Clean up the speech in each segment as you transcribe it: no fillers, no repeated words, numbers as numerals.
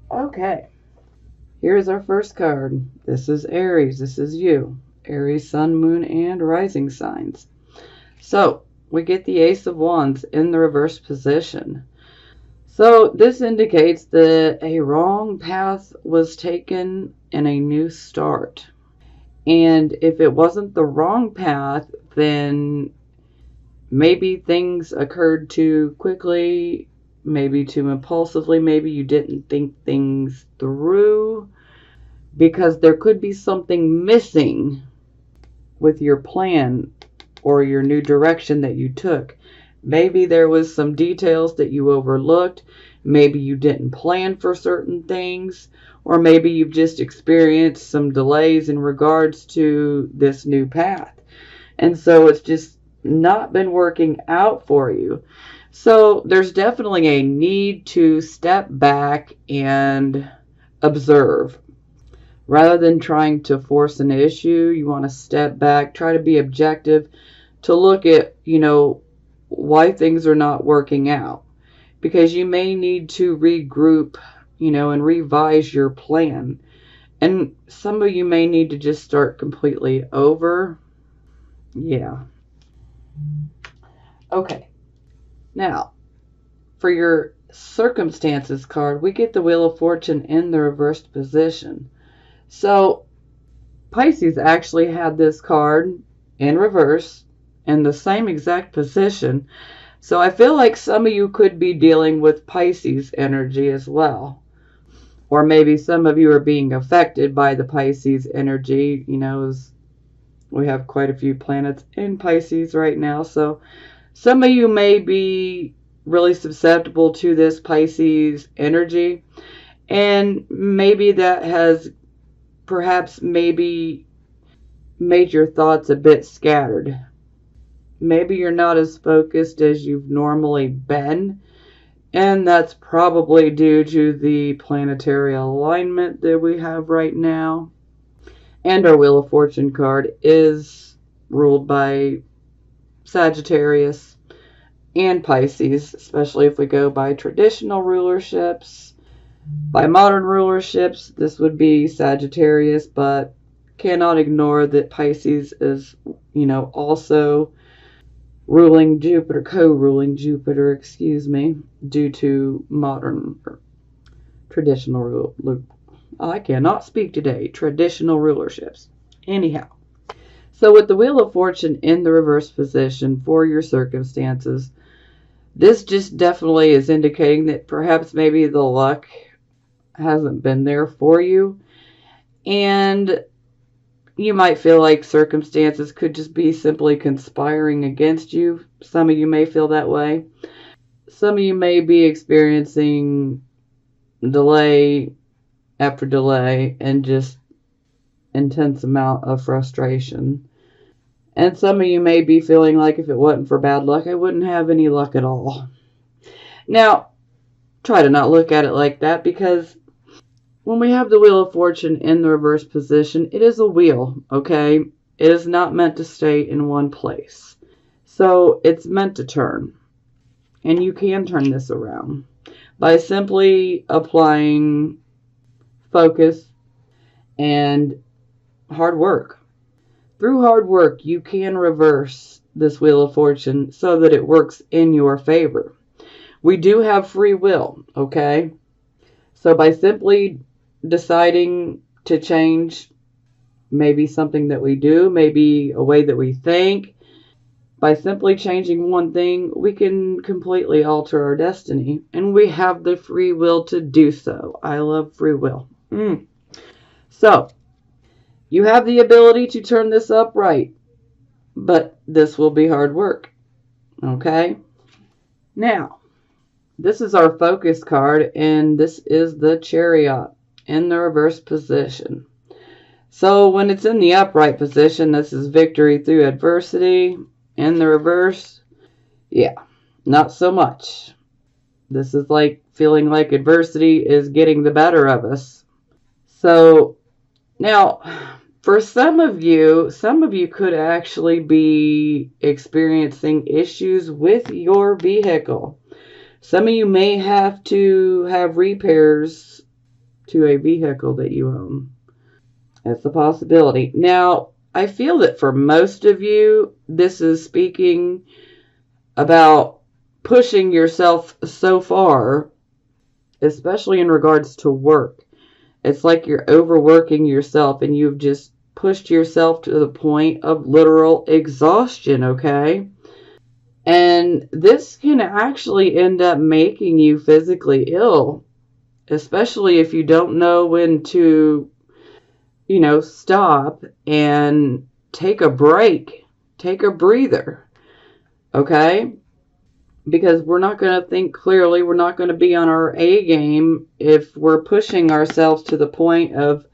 Okay, here's our first card. This is Aries. This is you. Aries, Sun, Moon, and Rising signs. So, we get the Ace of Wands in the reverse position. So, this indicates that a wrong path was taken and a new start. And if it wasn't the wrong path, then maybe things occurred too quickly, maybe too impulsively, maybe you didn't think things through, because there could be something missing with your plan or your new direction that you took. Maybe there was some details that you overlooked. Maybe you didn't plan for certain things, or maybe you've just experienced some delays in regards to this new path. And so it's just not been working out for you. So there's definitely a need to step back and observe. Rather than trying to force an issue, you want to step back, try to be objective, to look at, why things are not working out. Because you may need to regroup, and revise your plan. And some of you may need to just start completely over. Yeah. Okay. Now, for your circumstances card, we get the Wheel of Fortune in the reversed position. So, Pisces actually had this card in reverse in the same exact position. So I feel like some of you could be dealing with Pisces energy as well. Or maybe some of you are being affected by the Pisces energy, as we have quite a few planets in Pisces right now. So some of you may be really susceptible to this Pisces energy. And maybe that has perhaps maybe made your thoughts a bit scattered. Maybe you're not as focused as you've normally been, and that's probably due to the planetary alignment that we have right now. And our Wheel of Fortune card is ruled by Sagittarius and Pisces, especially if we go by traditional rulerships. By modern rulerships, this would be Sagittarius, but cannot ignore that Pisces is, also ruling Jupiter, co-ruling Jupiter, due to modern or traditional rule. I cannot speak today. Traditional rulerships. Anyhow, so with the Wheel of Fortune in the reverse position for your circumstances, this just definitely is indicating that perhaps maybe the luck hasn't been there for you, and you might feel like circumstances could just be simply conspiring against you. Some of you may feel that way. Some of you may be experiencing delay after delay and just intense amount of frustration. And some of you may be feeling like if it wasn't for bad luck, I wouldn't have any luck at all. Now, try to not look at it like that, because when we have the Wheel of Fortune in the reverse position, it is a wheel, okay? It is not meant to stay in one place. So it's meant to turn. And you can turn this around by simply applying focus and hard work. Through hard work, you can reverse this Wheel of Fortune so that it works in your favor. We do have free will, okay? So by simply deciding to change maybe something that we do, maybe a way that we think, by simply changing one thing, we can completely alter our destiny. And we have the free will to do so. I love free will. So, you have the ability to turn this upright, but this will be hard work. Okay? Now, this is our focus card, and this is the Chariot in the reverse position. So when it's in the upright position, this is victory through adversity. In the reverse, yeah, not so much. This is like feeling like adversity is getting the better of us. So now, for some of you could actually be experiencing issues with your vehicle. Some of you may have to have repairs to a vehicle that you own. That's a possibility. Now, I feel that for most of you, this is speaking about pushing yourself so far, especially in regards to work. It's like you're overworking yourself and you've just pushed yourself to the point of literal exhaustion, okay? And this can actually end up making you physically ill, especially if you don't know when to, stop and take a break, take a breather, okay? Because we're not going to think clearly. We're not going to be on our A game if we're pushing ourselves to the point of,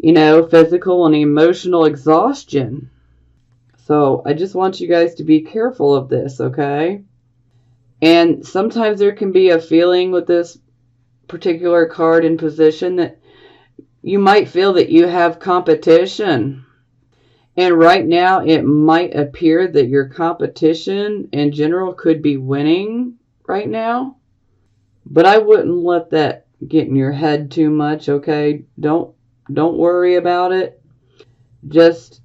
physical and emotional exhaustion. So I just want you guys to be careful of this, okay? And sometimes there can be a feeling with this particular card in position that you might feel that you have competition. And right now it might appear that your competition in general could be winning right now. But I wouldn't let that get in your head too much, okay? Don't worry about it. Just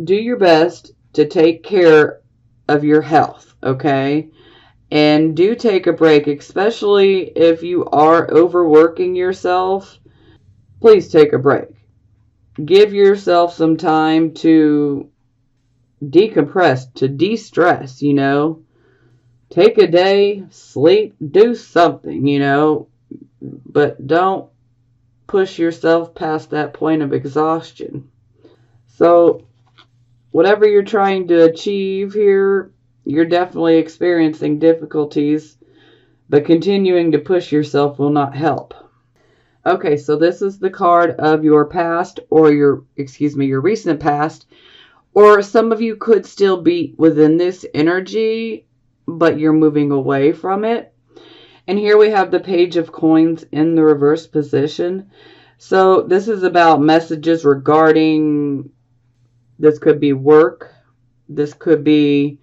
do your best to take care of your health, okay? And do take a break, especially if you are overworking yourself. Please take a break. Give yourself some time to decompress, to de-stress, Take a day, sleep, do something, but don't push yourself past that point of exhaustion. So, whatever you're trying to achieve here, you're definitely experiencing difficulties, but continuing to push yourself will not help. Okay, so this is the card of your past or your recent past, or some of you could still be within this energy, but you're moving away from it. And here we have the Page of Coins in the reverse position. So this is about messages regarding, this could be work, this could be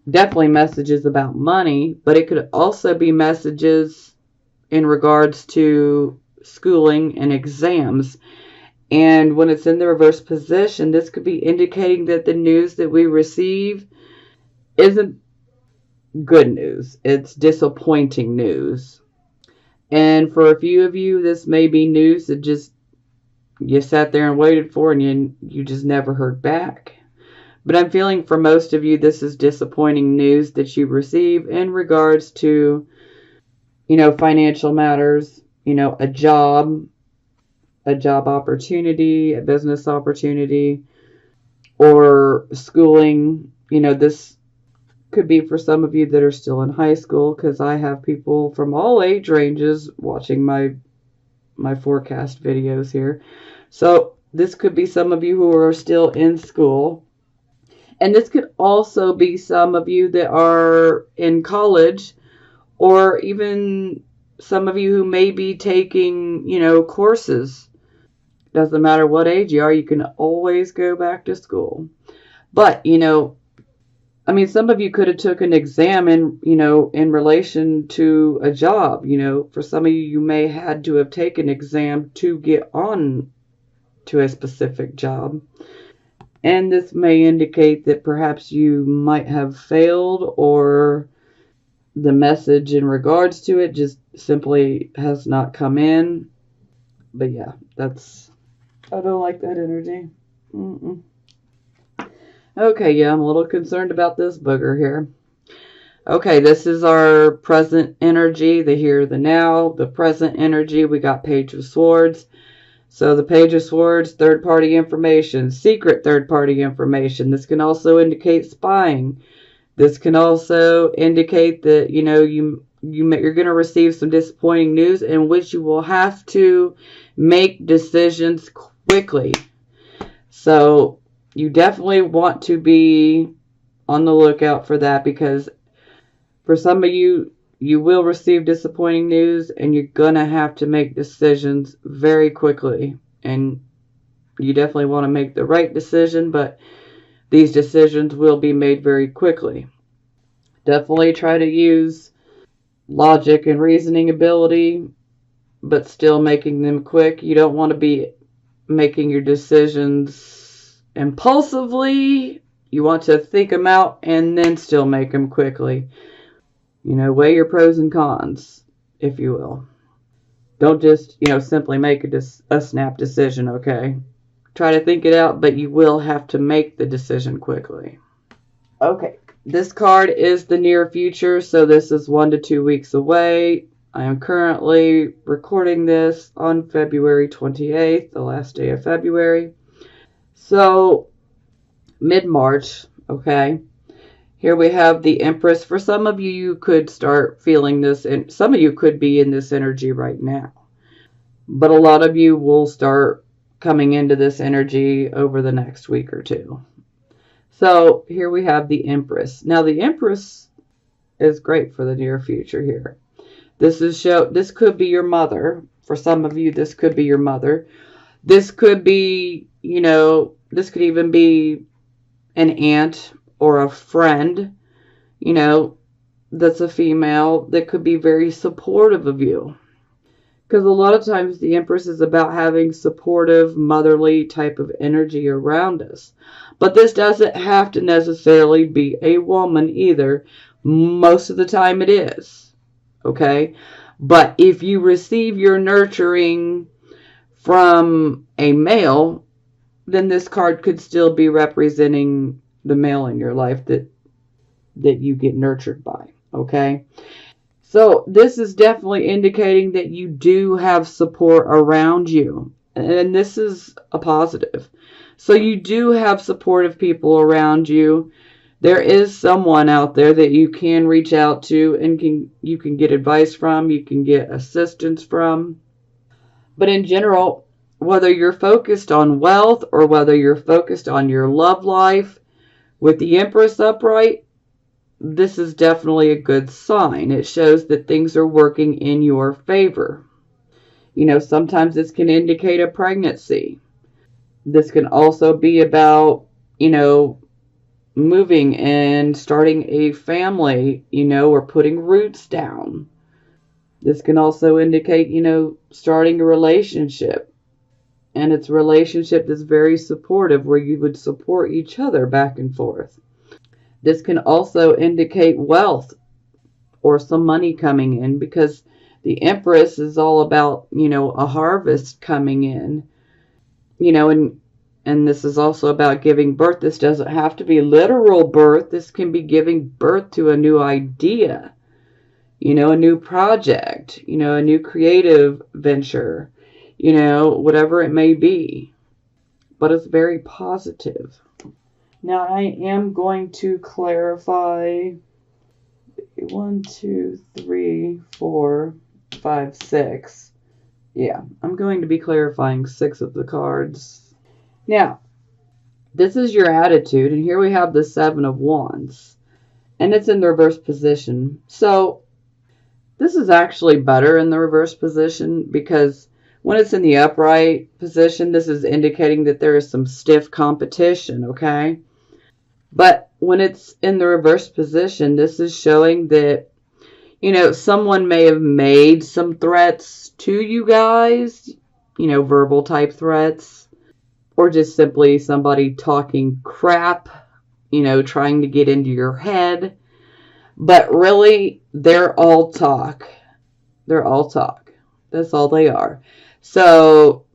definitely messages about money, but it could also be messages in regards to schooling and exams. And when it's in the reverse position, this could be indicating that the news that we receive isn't good news. It's disappointing news. And for a few of you, this may be news that just you sat there and waited for and you just never heard back. But I'm feeling for most of you, this is disappointing news that you receive in regards to, financial matters, a job opportunity, a business opportunity, or schooling. This could be for some of you that are still in high school, because I have people from all age ranges watching my forecast videos here. So this could be some of you who are still in school. And this could also be some of you that are in college, or even some of you who may be taking, courses. Doesn't matter what age you are, you can always go back to school. But, some of you could have took an exam in relation to a job. For some of you, you may had to have taken an exam to get on to a specific job. And this may indicate that perhaps you might have failed, or the message in regards to it just simply has not come in. But yeah, I don't like that energy. Okay, yeah, I'm a little concerned about this booger here. Okay, this is our present energy, the here, the now, the present energy. We got Page of Swords. So the Page of Swords, third-party information, secret third-party information. This can also indicate spying. This can also indicate that, you're going to receive some disappointing news in which you will have to make decisions quickly. So you definitely want to be on the lookout for that, because for some of you, you will receive disappointing news and you're going to have to make decisions very quickly. And you definitely want to make the right decision, but these decisions will be made very quickly. Definitely try to use logic and reasoning ability but still making them quick. You don't want to be making your decisions impulsively. You want to think them out and then still make them quickly. Weigh your pros and cons, if you will. Don't just, simply make a snap decision, okay? Try to think it out, but you will have to make the decision quickly. Okay, this card is the near future, so this is 1 to 2 weeks away. I am currently recording this on February 28th, the last day of February. So, mid-March, okay? Here we have the Empress. For some of you, you could start feeling this, and some of you could be in this energy right now. But a lot of you will start coming into this energy over the next week or two. So here we have the Empress. Now the Empress is great for the near future here. This could be your mother. For some of you, this could be your mother. This could be, this could even be an aunt or a friend, that's a female that could be very supportive of you. Because a lot of times the Empress is about having supportive, motherly type of energy around us. But this doesn't have to necessarily be a woman either. Most of the time it is. Okay? But if you receive your nurturing from a male, then this card could still be representing the male in your life that you get nurtured by. Okay? So this is definitely indicating that you do have support around you. And this is a positive. So you do have supportive people around you. There is someone out there that you can reach out to and you can get advice from, you can get assistance from. But in general, whether you're focused on wealth or whether you're focused on your love life, with the Empress upright, this is definitely a good sign. It shows that things are working in your favor. Sometimes this can indicate a pregnancy. This can also be about, moving and starting a family, or putting roots down. This can also indicate, starting a relationship. And it's a relationship that's very supportive where you would support each other back and forth. This can also indicate wealth or some money coming in because the Empress is all about, a harvest coming in, and this is also about giving birth. This doesn't have to be literal birth. This can be giving birth to a new idea, a new project, a new creative venture, whatever it may be. But it's very positive. Now I am going to clarify 1, 2, 3, 4, 5, 6. Yeah, I'm going to be clarifying 6 of the cards. Now, this is your attitude, and here we have the 7 of Wands, and it's in the reverse position. So, this is actually better in the reverse position because when it's in the upright position, this is indicating that there is some stiff competition, okay? But when it's in the reverse position, this is showing that, someone may have made some threats to you guys, verbal type threats, or just simply somebody talking crap, trying to get into your head. But really, they're all talk. They're all talk. That's all they are. So,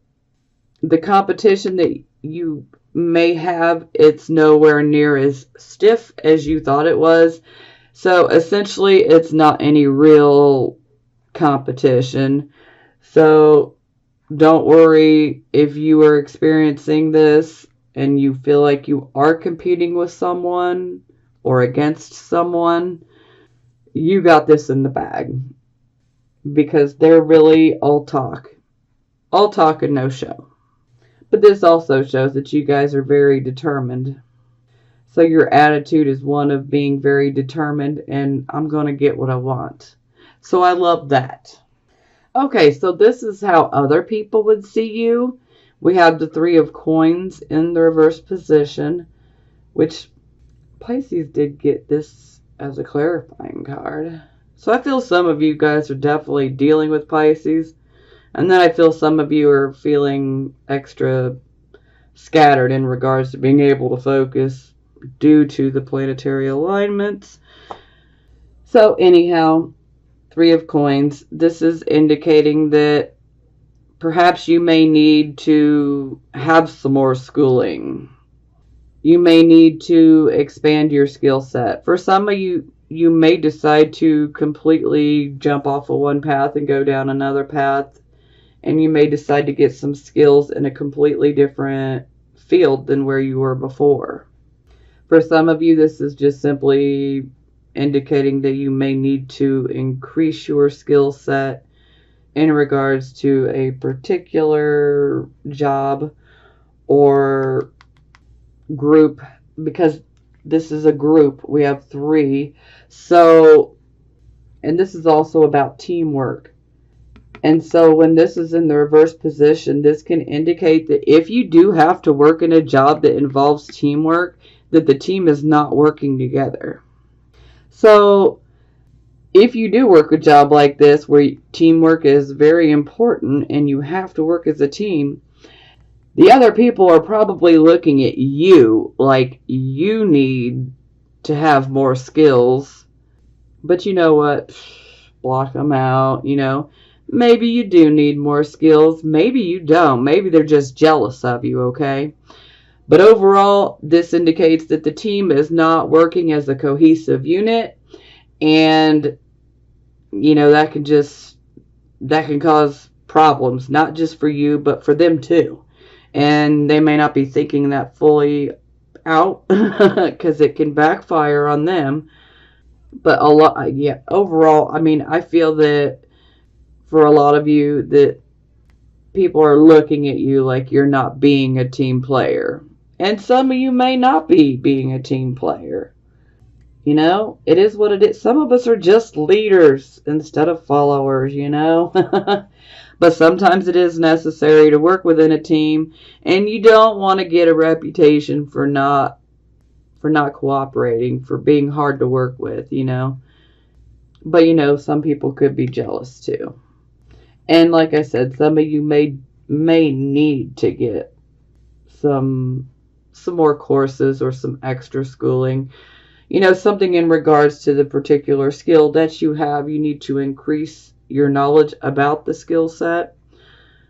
the competition that you may have, it's nowhere near as stiff as you thought it was. So essentially it's not any real competition. So don't worry if you are experiencing this and you feel like you are competing with someone or against someone. You got this in the bag because they're really all talk and no show. But this also shows that you guys are very determined. So your attitude is one of being very determined and I'm going to get what I want. So I love that. Okay, so this is how other people would see you. We have the 3 of Coins in the reverse position, which Pisces did get this as a clarifying card. So I feel some of you guys are definitely dealing with Pisces. And then I feel some of you are feeling extra scattered in regards to being able to focus due to the planetary alignments. So anyhow, Three of Coins. This is indicating that perhaps you may need to have some more schooling. You may need to expand your skill set. For some of you, you may decide to completely jump off of one path and go down another path. And you may decide to get some skills in a completely different field than where you were before. For some of you, this is just simply indicating that you may need to increase your skill set in regards to a particular job or group, because this is a group. We have three. So, and this is also about teamwork. And so when this is in the reverse position, this can indicate that if you do have to work in a job that involves teamwork, that the team is not working together. So if you do work a job like this where teamwork is very important and you have to work as a team, the other people are probably looking at you like you need to have more skills. But you know what? Block them out, Maybe you do need more skills. Maybe you don't. Maybe they're just jealous of you, okay? But overall, this indicates that the team is not working as a cohesive unit. And, that can cause problems, not just for you, but for them too. And they may not be thinking that fully out because it can backfire on them. But overall, I feel that for a lot of you that people are looking at you like you're not being a team player. And some of you may not be being a team player. It is what it is. Some of us are just leaders instead of followers, But sometimes it is necessary to work within a team, and you don't want to get a reputation for not cooperating, for being hard to work with, But some people could be jealous too. And like I said, some of you may need to get some more courses or some extra schooling. Something in regards to the particular skill that you have. You need to increase your knowledge about the skill set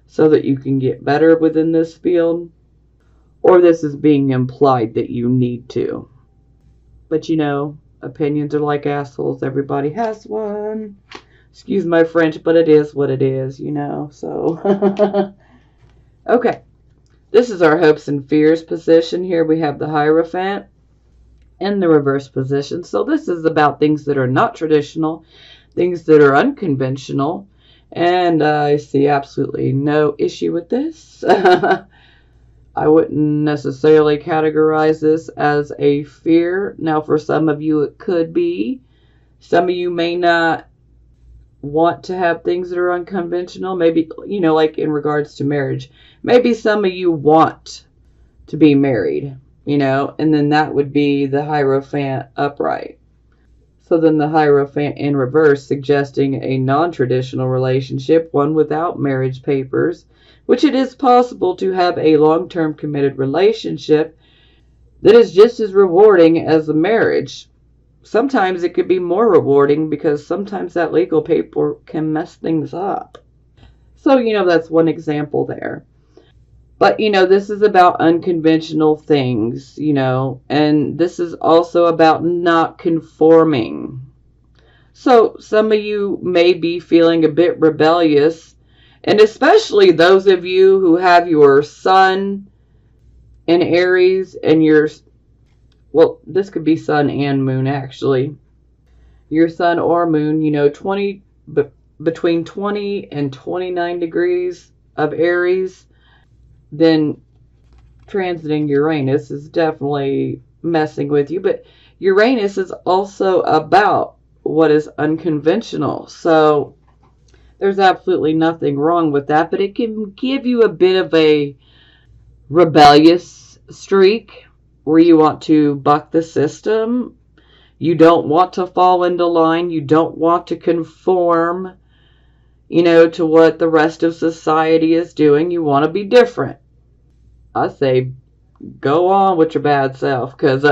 so that you can get better within this field. Or this is being implied that you need to. But opinions are like assholes. Everybody has one. Excuse my French, but it is what it is, So, okay. This is our hopes and fears position. Here we have the Hierophant in the reverse position. So this is about things that are not traditional, things that are unconventional. And I see absolutely no issue with this. I wouldn't necessarily categorize this as a fear. Now, for some of you, it could be. Some of you may not want to have things that are unconventional. Maybe, like in regards to marriage. Maybe some of you want to be married, and then that would be the Hierophant upright. So then the Hierophant in reverse, suggesting a non-traditional relationship, one without marriage papers, which it is possible to have a long-term committed relationship that is just as rewarding as a marriage. Sometimes it could be more rewarding because sometimes that legal paper can mess things up. So, that's one example there. But, this is about unconventional things, and this is also about not conforming. So some of you may be feeling a bit rebellious, and especially those of you who have your sun in Aries and this could be sun and moon actually. Your sun or moon, between 20 and 29 degrees of Aries, then transiting Uranus is definitely messing with you. But Uranus is also about what is unconventional. So there's absolutely nothing wrong with that. But it can give you a bit of a rebellious streak where you want to buck the system. You don't want to fall into line. You don't want to conform. to what the rest of society is doing. You want to be different. I say go on with your bad self, because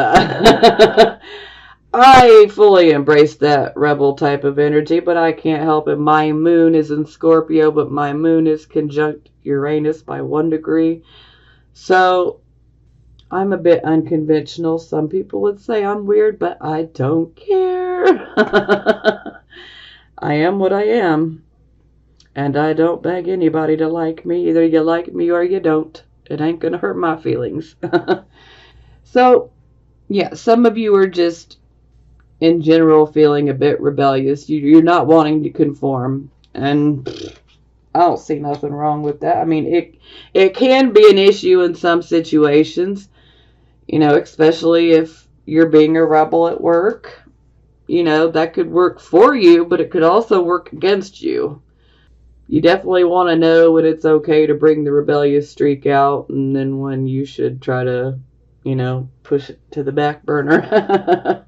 I fully embrace that rebel type of energy, but I can't help it. My moon is in Scorpio, but my moon is conjunct Uranus by 1 degree. So I'm a bit unconventional. Some people would say I'm weird, but I don't care. I am what I am. And I don't beg anybody to like me. Either you like me or you don't. It ain't gonna hurt my feelings. So, yeah, some of you are just in general feeling a bit rebellious. You're not wanting to conform. And I don't see nothing wrong with that. I mean, it can be an issue in some situations, especially if you're being a rebel at work. That could work for you, but it could also work against you. You definitely want to know when it's okay to bring the rebellious streak out, and then when you should try to, push it to the back burner.